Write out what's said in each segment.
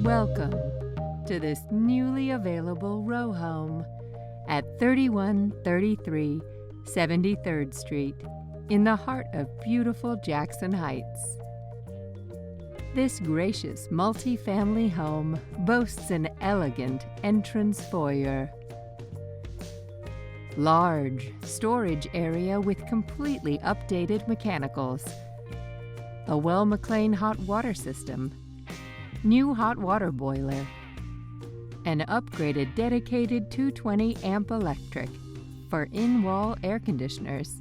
Welcome to this newly available row home at 3133 73rd Street in the heart of beautiful Jackson Heights. This gracious multi-family home boasts an elegant entrance foyer, large storage area with completely updated mechanicals, a Weil-McClain hot water system, new hot water boiler, an upgraded dedicated 220 amp electric for in-wall air conditioners,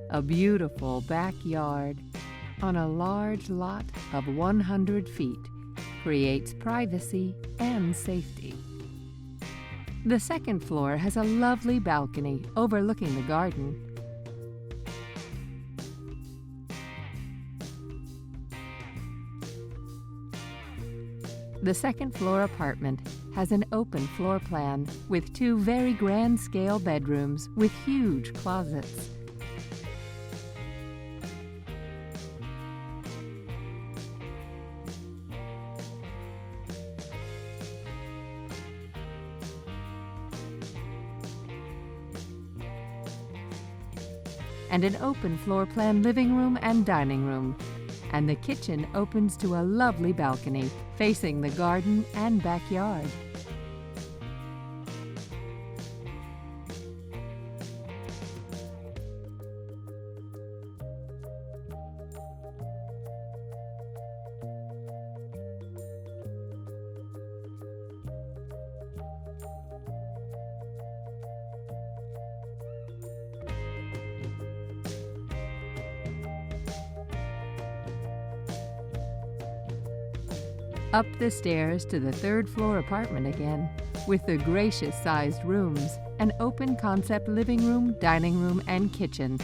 a beautiful backyard on a large lot of 100 feet creates privacy and safety. The second floor has a lovely balcony overlooking the garden. The second floor apartment has an open floor plan with two very grand scale bedrooms with huge closets. And an open floor plan living room and dining room, and the kitchen opens to a lovely balcony facing the garden and backyard. Up the stairs to the third floor apartment again, with the gracious sized rooms, an open concept living room, dining room, and kitchen.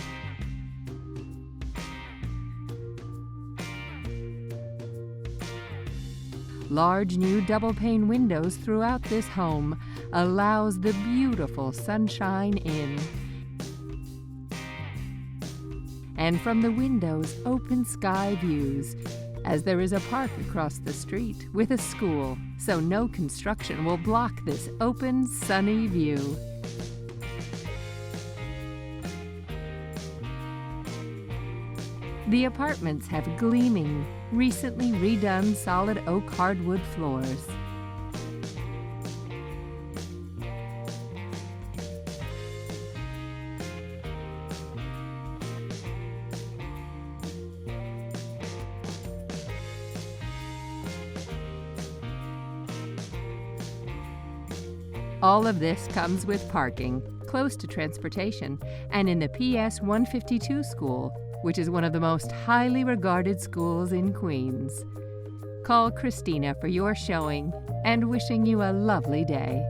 Large new double pane windows throughout this home allows the beautiful sunshine in. And from the windows, open sky views, as there is a park across the street with a school, so no construction will block this open, sunny view. The apartments have gleaming, recently redone solid oak hardwood floors. All of this comes with parking, close to transportation, and in the PS 152 school, which is one of the most highly regarded schools in Queens. Call Christina for your showing, and wishing you a lovely day.